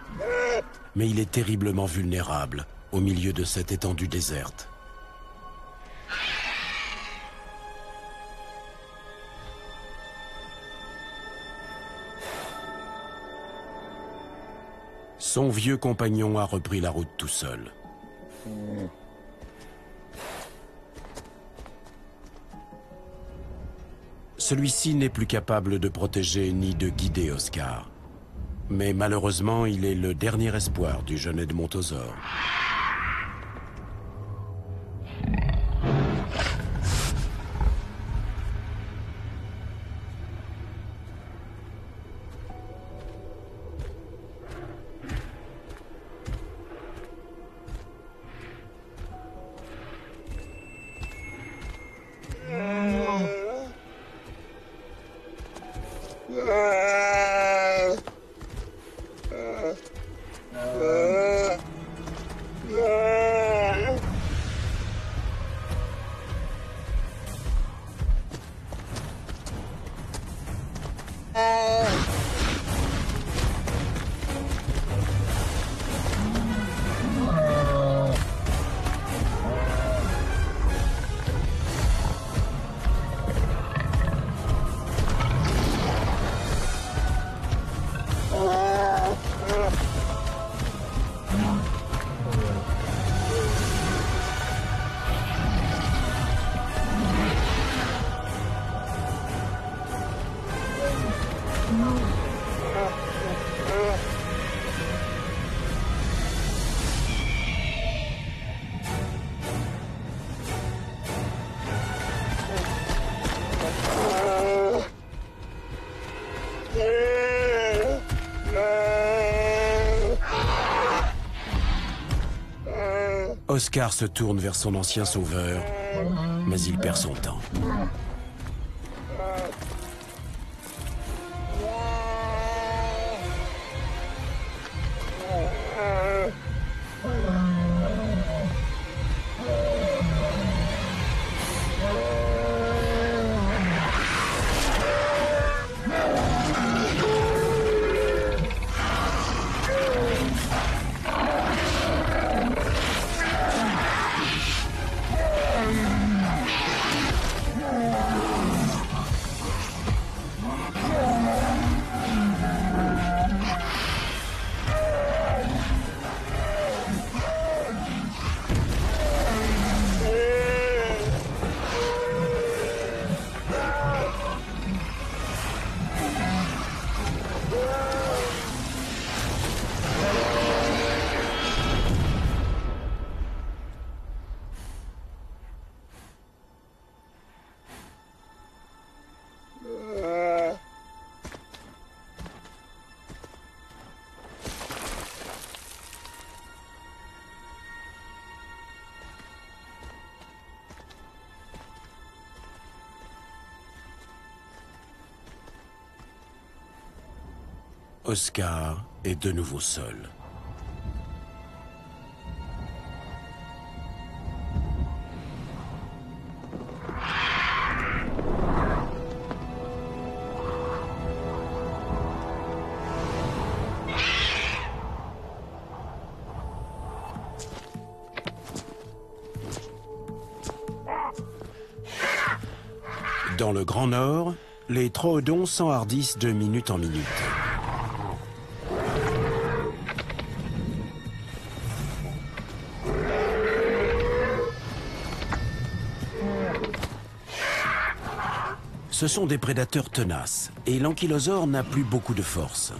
[SPEAKER 1] mais il est terriblement vulnérable au milieu de cette étendue déserte. Son vieux compagnon a repris la route tout seul. Celui-ci n'est plus capable de protéger ni de guider Oscar. Mais malheureusement, il est le dernier espoir du jeune Edmontosaure. Oscar se tourne vers son ancien sauveur, mais il perd son temps. Oscar est de nouveau seul. Dans le Grand Nord, les troodons s'enhardissent de minute en minute. Ce sont des prédateurs tenaces, et l'ankylosaure n'a plus beaucoup de force.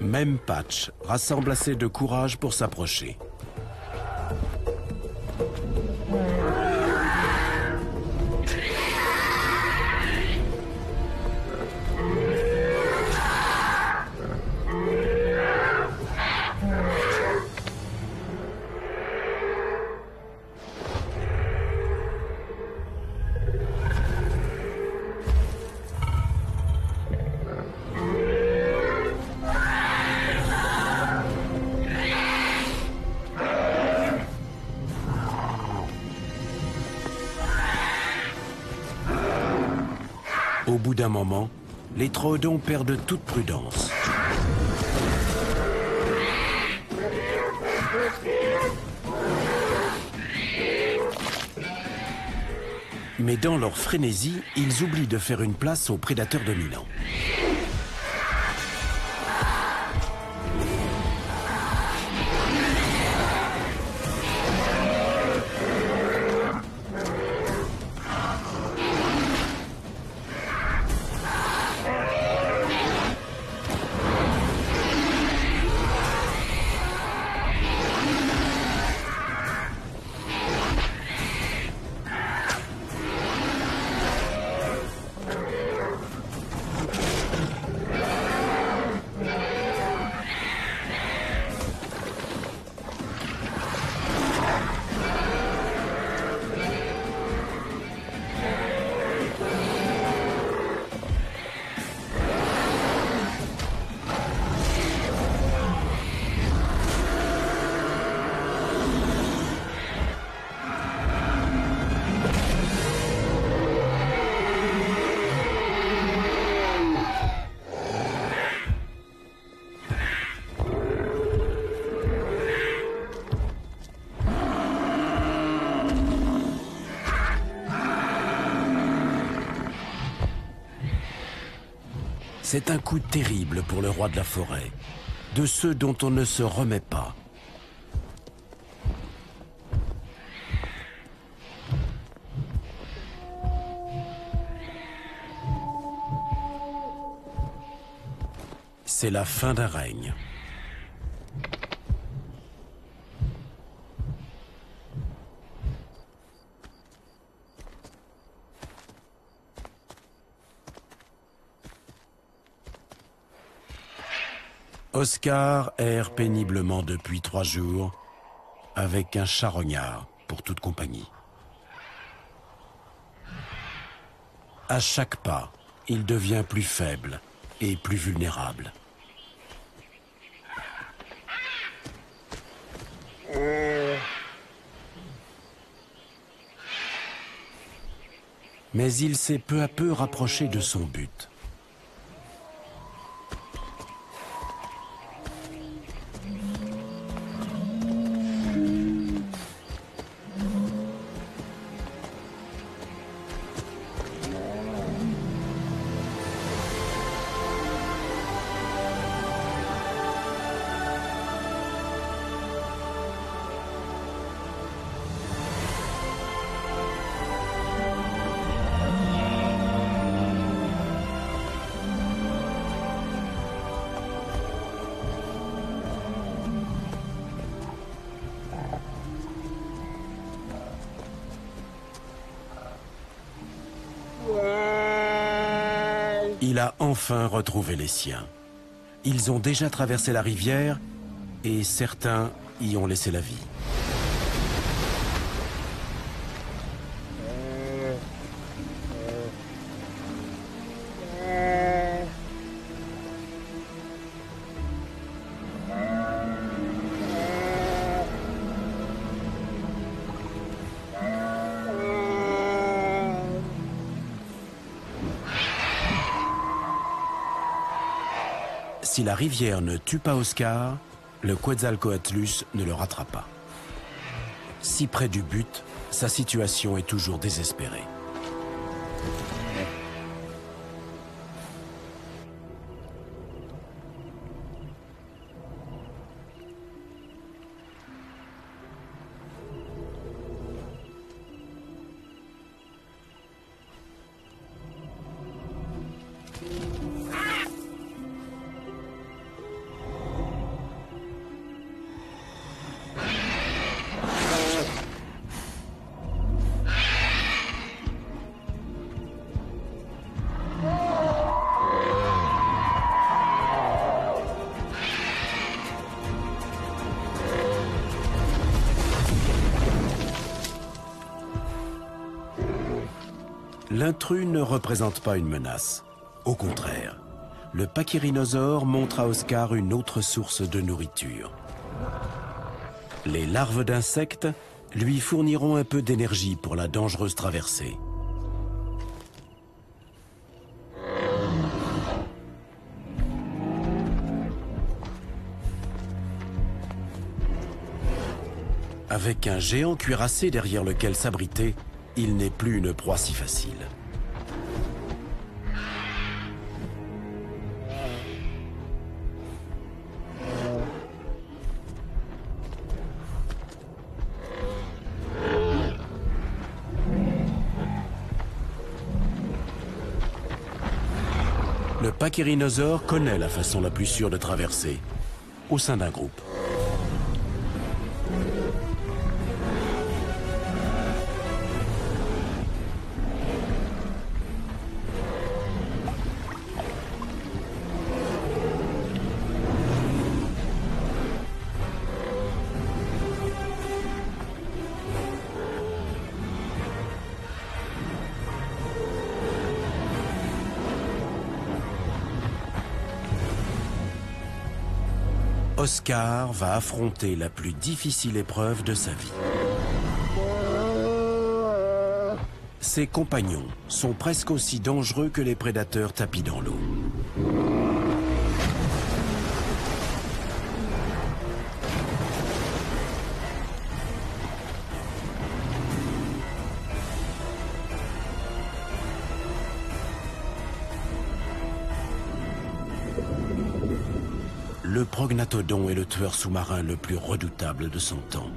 [SPEAKER 1] Même Patch rassemble assez de courage pour s'approcher. Au bout d'un moment, les troodons perdent toute prudence. Mais dans leur frénésie, ils oublient de faire une place aux prédateurs dominants. C'est un coup terrible pour le roi de la forêt, de ceux dont on ne se remet pas. C'est la fin d'un règne. Oscar erre péniblement depuis 3 jours, avec un charognard pour toute compagnie. À chaque pas, il devient plus faible et plus vulnérable. Mais il s'est peu à peu rapproché de son but. Il a enfin retrouvé les siens. Ils ont déjà traversé la rivière et certains y ont laissé la vie. si la rivière ne tue pas Oscar, le Quetzalcoatlus ne le ratera pas. Si près du but, sa situation est toujours désespérée. L'intrus ne représente pas une menace. Au contraire, le pachyrhinosaure montre à Oscar une autre source de nourriture. Les larves d'insectes lui fourniront un peu d'énergie pour la dangereuse traversée. Avec un géant cuirassé derrière lequel s'abriter, il n'est plus une proie si facile. Le pachyrhinosaure connaît la façon la plus sûre de traverser, au sein d'un groupe. Oscar va affronter la plus difficile épreuve de sa vie. Ses compagnons sont presque aussi dangereux que les prédateurs tapis dans l'eau. Le prognathodon est le tueur sous-marin le plus redoutable de son temps.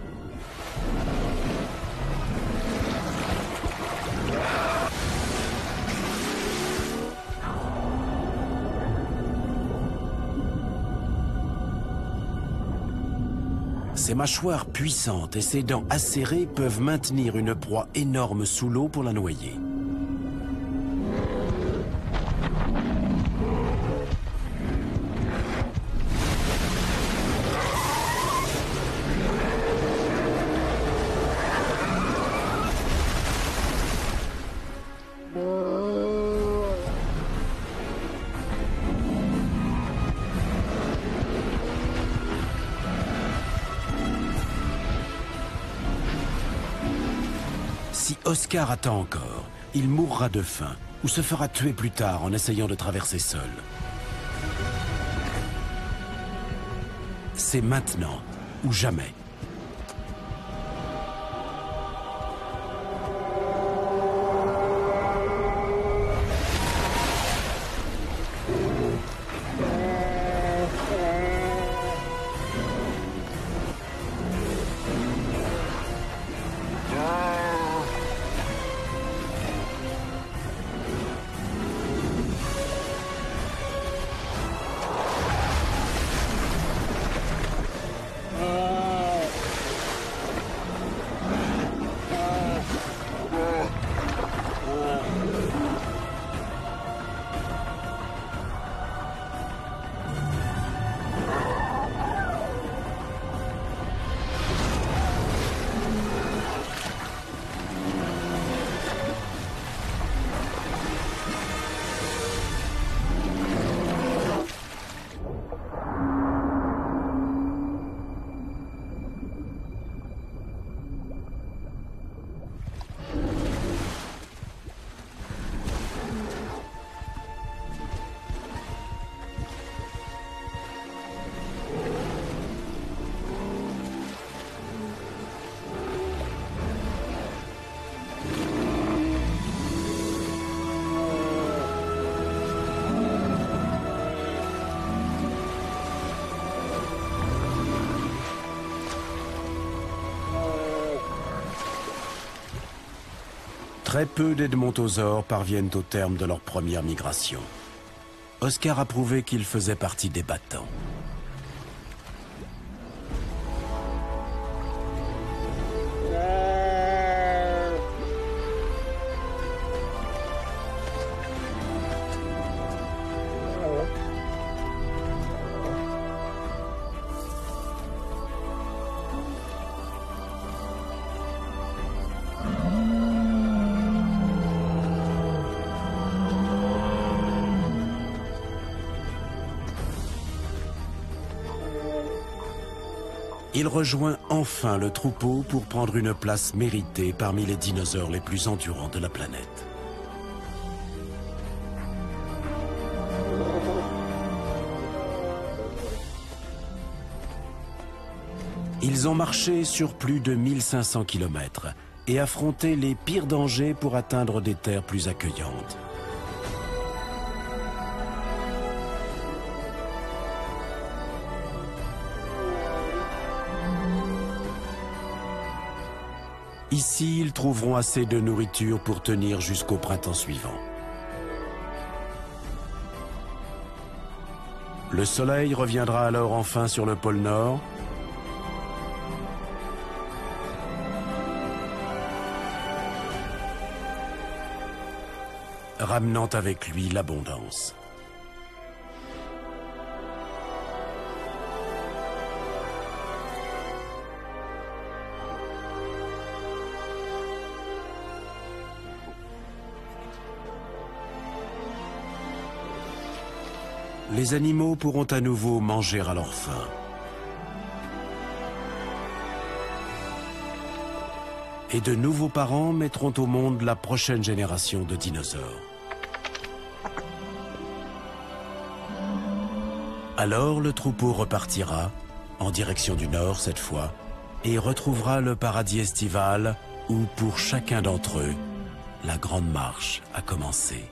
[SPEAKER 1] Ses mâchoires puissantes et ses dents acérées peuvent maintenir une proie énorme sous l'eau pour la noyer. Si Oscar attend encore, il mourra de faim ou se fera tuer plus tard en essayant de traverser seul. C'est maintenant ou jamais. Très peu d'edmontosaures parviennent au terme de leur première migration. Oscar a prouvé qu'il faisait partie des battants. Il rejoint enfin le troupeau pour prendre une place méritée parmi les dinosaures les plus endurants de la planète. Ils ont marché sur plus de 1500 km et affronté les pires dangers pour atteindre des terres plus accueillantes. Ici, ils trouveront assez de nourriture pour tenir jusqu'au printemps suivant. Le soleil reviendra alors enfin sur le pôle Nord. Ramenant avec lui l'abondance. Les animaux pourront à nouveau manger à leur faim. Et de nouveaux parents mettront au monde la prochaine génération de dinosaures. Alors le troupeau repartira, en direction du nord cette fois, et retrouvera le paradis estival où, pour chacun d'entre eux, la grande marche a commencé.